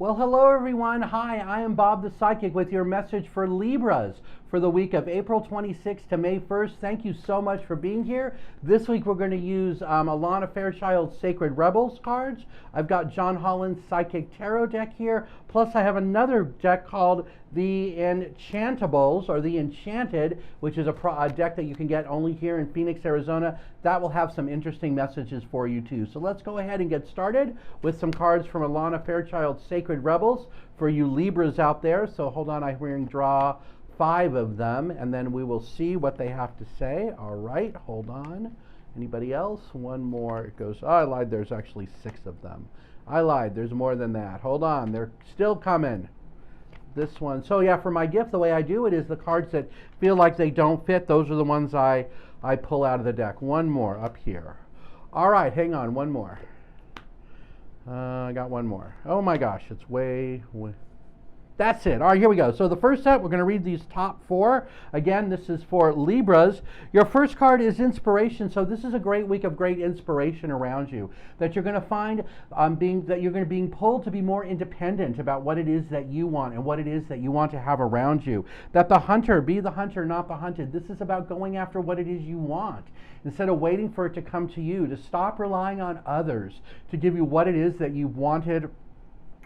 Well, hello everyone. Hi, I am Bob the Psychic with your message for Libras for the week of April 26th to May 1st. Thank you so much for being here. This week we're going to use Alana Fairchild's Sacred Rebels cards. I've got John Holland's Psychic Tarot deck here. Plus I have another deck called the Enchantables, or the Enchanted, which is a deck that you can get only here in Phoenix, Arizona. That will have some interesting messages for you too. So let's go ahead and get started with some cards from Alana Fairchild's Sacred Rebels for you Libras out there. So hold on, I'm going to draw 5 of them, and then we will see what they have to say. All right, hold on. Anybody else? One more. It goes, oh, I lied, there's actually 6 of them. I lied, there's more than that. Hold on, they're still coming. This one. So yeah, for my gift, the way I do it is the cards that feel like they don't fit, those are the ones I pull out of the deck. One more up here. All right, hang on, one more. I got one more. Oh my gosh, it's way. That's it. All right, here we go. So the first set, we're going to read these top 4. Again, this is for Libras. Your first card is inspiration. So this is a great week of great inspiration around you. That you're going to find that you're going to be pulled to be more independent about what it is that you want and what it is that you want to have around you. That the hunter, be the hunter, not the hunted. This is about going after what it is you want, instead of waiting for it to come to you. To stop relying on others to give you what it is that you wanted,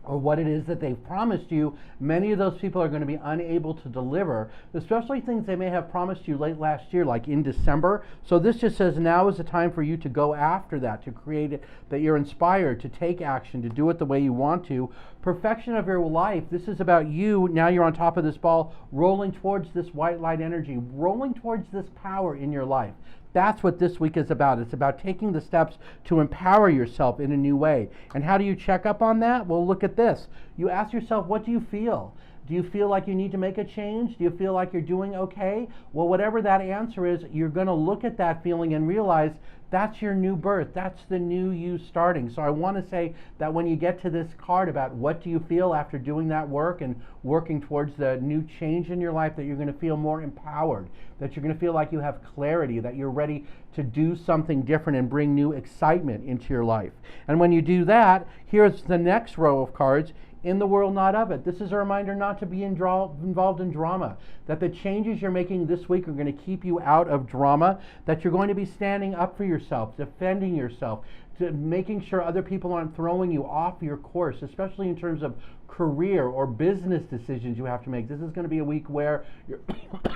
or what it is that they've promised you. Many of those people are going to be unable to deliver, especially things they may have promised you late last year, like in December. So this just says now is the time for you to go after that, to create it, that you're inspired to take action, to do it the way you want to. Perfection of your life. This is about you. Now you're on top of this ball, rolling towards this white light energy, rolling towards this power in your life. That's what this week is about. It's about taking the steps to empower yourself in a new way. And how do you check up on that? Well, look at this. You ask yourself, what do you feel? Do you feel like you need to make a change? Do you feel like you're doing okay? Well, whatever that answer is, you're going to look at that feeling and realize that's your new birth. That's the new you starting. So I want to say that when you get to this card about what do you feel after doing that work and working towards the new change in your life, that you're going to feel more empowered, that you're going to feel like you have clarity, that you're ready to do something different and bring new excitement into your life. And when you do that, here's the next row of cards. In the world, not of it. This is a reminder not to be involved in drama, that the changes you're making this week are going to keep you out of drama, that you're going to be standing up for yourself, defending yourself, to making sure other people aren't throwing you off your course, especially in terms of career or business decisions you have to make. This is going to be a week where you're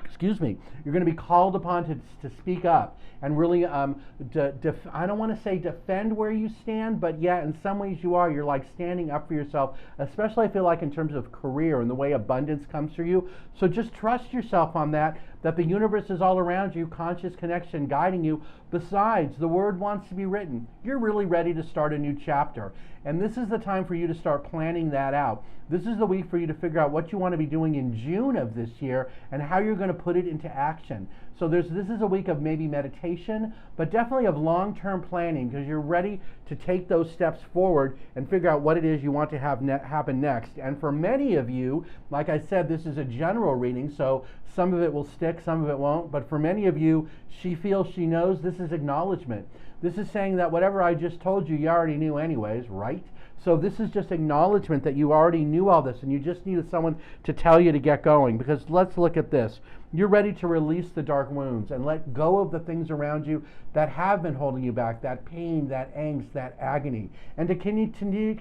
excuse me, you're going to be called upon to speak up and really I don't want to say defend where you stand, but yeah, in some ways you are. You're like standing up for yourself, especially I feel like in terms of career and the way abundance comes through you. So just trust yourself on that the universe is all around you, conscious connection guiding you. Besides, the word wants to be written. You're really ready to start a new chapter. And this is the time for you to start planning that out. This is the week for you to figure out what you want to be doing in June of this year and how you're going to put it into action. So this is a week of maybe meditation, but definitely of long-term planning, because you're ready to take those steps forward and figure out what it is you want to have happen next. And for many of you, like I said, this is a general reading, so some of it will stick, some of it won't. But for many of you, she feels she knows. This is acknowledgement. This is saying that whatever I just told you, you already knew anyways, right? So this is just acknowledgement that you already knew all this and you just needed someone to tell you to get going. Because let's look at this. You're ready to release the dark wounds and let go of the things around you that have been holding you back, that pain, that angst, that agony. And to continue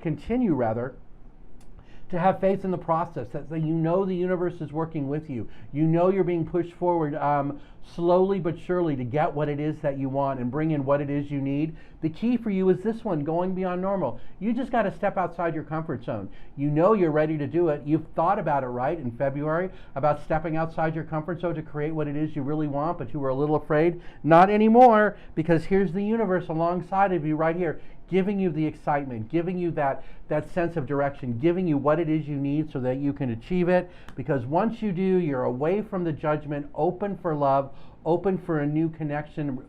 to have faith in the process, that you know the universe is working with you. You know you're being pushed forward slowly but surely to get what it is that you want and bring in what it is you need. The key for you is this one, going beyond normal. You just got to step outside your comfort zone. You know you're ready to do it. You've thought about it, right, in February, about stepping outside your comfort zone to create what it is you really want, but you were a little afraid. Not anymore, because here's the universe alongside of you right here, giving you the excitement, giving you that sense of direction, giving you what it is you need so that you can achieve it. Because once you do, you're away from the judgment, open for love, open for a new connection,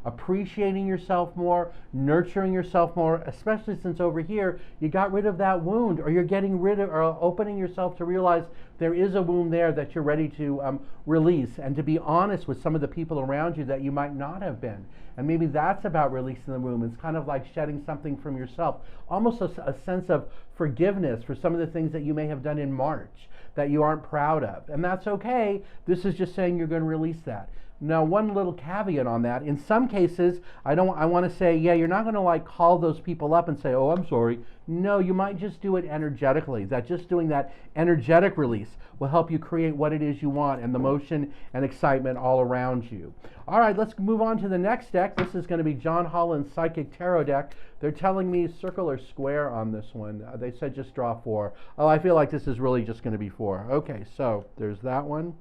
appreciating yourself more, nurturing yourself more, especially since over here you got rid of that wound, or you're getting rid of, or opening yourself to realize there is a wound there that you're ready to release, and to be honest with some of the people around you that you might not have been. And maybe that's about releasing the wound. It's kind of like shedding something from yourself, almost a sense of forgiveness for some of the things that you may have done in March that you aren't proud of. And that's okay. This is just saying you're going to release that. Now, one little caveat on that. In some cases, I want to say, yeah, you're not going to like call those people up and say, oh, I'm sorry. No, you might just do it energetically. That just doing that energetic release will help you create what it is you want and the motion and excitement all around you. All right, let's move on to the next deck. This is going to be John Holland's Psychic Tarot deck. They're telling me circle or square on this one. They said just draw 4. Oh, I feel like this is really just going to be 4. Okay, so there's that one.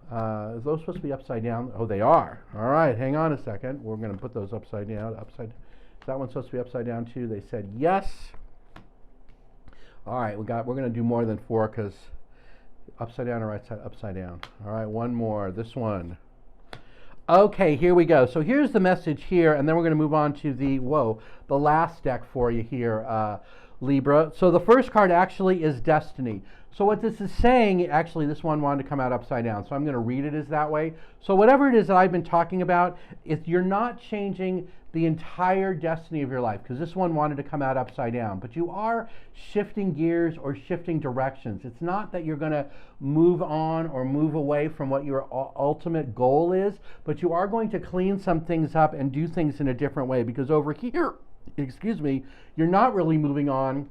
Is those supposed to be upside down? Oh, they are. All right, hang on a second. We're going to put those upside down. Is that one supposed to be upside down too? They said yes. All right, we're going to do more than 4 because upside down or right side upside down. All right, one more. This one. Okay, here we go. So here's the message here, and then we're going to move on to the last deck for you here, Libra. So the first card actually is Destiny. So what this is saying, actually this one wanted to come out upside down, so I'm going to read it as that way. So whatever it is that I've been talking about, if you're not changing the entire destiny of your life, because this one wanted to come out upside down, but you are shifting gears or shifting directions. It's not that you're going to move on or move away from what your ultimate goal is, but you are going to clean some things up and do things in a different way, because over here, you're not really moving on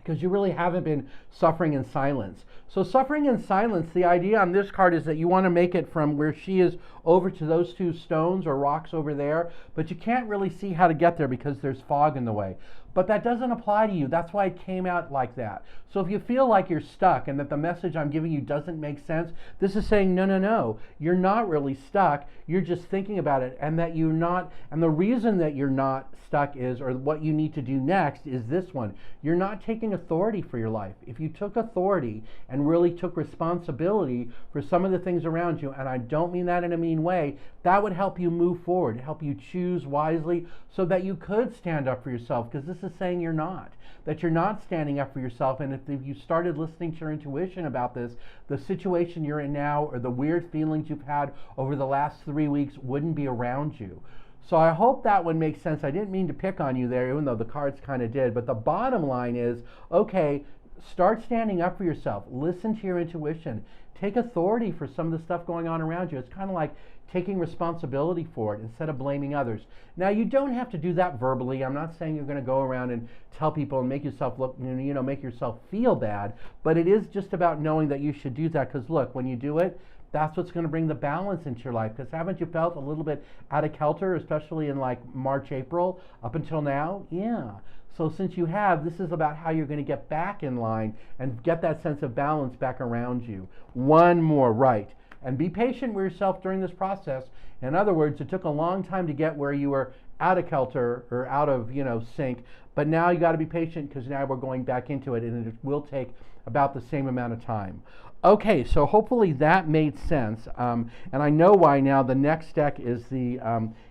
because you really haven't been suffering in silence. So suffering in silence, the idea on this card is that you want to make it from where she is over to those 2 stones or rocks over there, but you can't really see how to get there because there's fog in the way. But that doesn't apply to you. That's why it came out like that. So if you feel like you're stuck and that the message I'm giving you doesn't make sense, this is saying, no, you're not really stuck. You're just thinking about it, and that you're not, and the reason that you're not stuck is, or what you need to do next is this one. You're not taking authority for your life. If you took authority and really took responsibility for some of the things around you, and I don't mean that in a mean way, that would help you move forward, help you choose wisely so that you could stand up for yourself, because this is saying you're not. That you're not standing up for yourself, and if you started listening to your intuition about this, the situation you're in now or the weird feelings you've had over the last 3 weeks wouldn't be around you. So I hope that one makes sense. I didn't mean to pick on you there, even though the cards kind of did, but the bottom line is, okay, start standing up for yourself. Listen to your intuition. Take authority for some of the stuff going on around you. It's kind of like taking responsibility for it instead of blaming others. Now, you don't have to do that verbally. I'm not saying you're going to go around and tell people and make yourself look, make yourself feel bad, but it is just about knowing that you should do that, because look, when you do it, that's what's going to bring the balance into your life. Because haven't you felt a little bit out of kilter, especially in like March, April, up until now? Yeah. So since you have, this is about how you're going to get back in line and get that sense of balance back around you. One more, right. And be patient with yourself during this process. In other words, it took a long time to get where you were out of kilter or out of sync, but now you got to be patient, because now we're going back into it, and it will take about the same amount of time. Okay, so hopefully that made sense, and I know why now. The next deck is the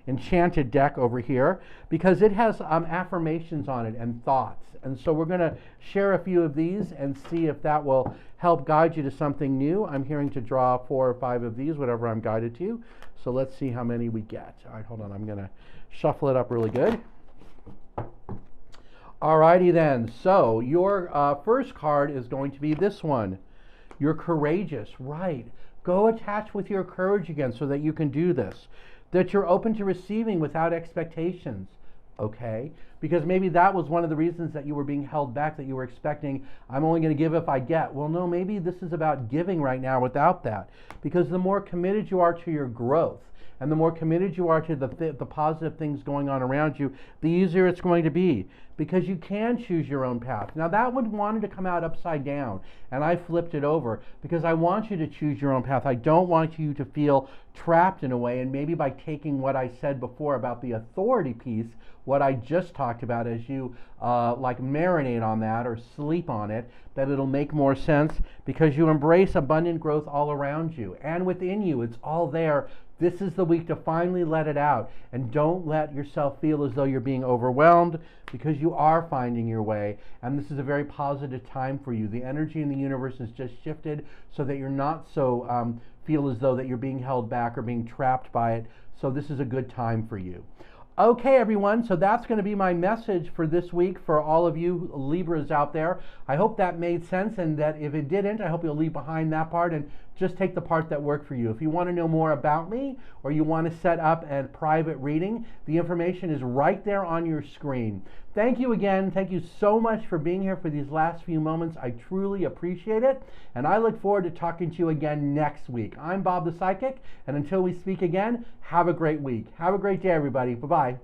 Enchanted deck over here, because it has affirmations on it and thoughts, and so we're going to share a few of these and see if that will help guide you to something new. I'm hearing to draw 4 or 5 of these, whatever I'm guided to, so let's see how many we get. All right, hold on, I'm going to shuffle it up really good. Alrighty then, so your first card is going to be this one. You're courageous, right. Go attach with your courage again so that you can do this. That you're open to receiving without expectations, okay? Because maybe that was one of the reasons that you were being held back, that you were expecting, I'm only going to give if I get. Well, no, maybe this is about giving right now without that. Because the more committed you are to your growth, and the more committed you are to the positive things going on around you, the easier it's going to be, because you can choose your own path. Now, that one wanted to come out upside down, and I flipped it over, because I want you to choose your own path. I don't want you to feel trapped in a way, and maybe by taking what I said before about the authority piece, what I just talked about, as you like marinate on that or sleep on it, that it'll make more sense, because you embrace abundant growth all around you and within you. It's all there This is the week to finally let it out, and don't let yourself feel as though you're being overwhelmed, because you are finding your way, and this is a very positive time for you. The energy in the universe has just shifted so that you're not so feel as though that you're being held back or being trapped by it. So this is a good time for you. Okay, everyone, so that's going to be my message for this week for all of you Libras out there. I hope that made sense, and that if it didn't, I hope you'll leave behind that part and just take the part that worked for you. If you want to know more about me, or you want to set up a private reading, the information is right there on your screen. Thank you again. Thank you so much for being here for these last few moments. I truly appreciate it, and I look forward to talking to you again next week. I'm Bob the Psychic, and until we speak again, have a great week. Have a great day, everybody. Bye-bye.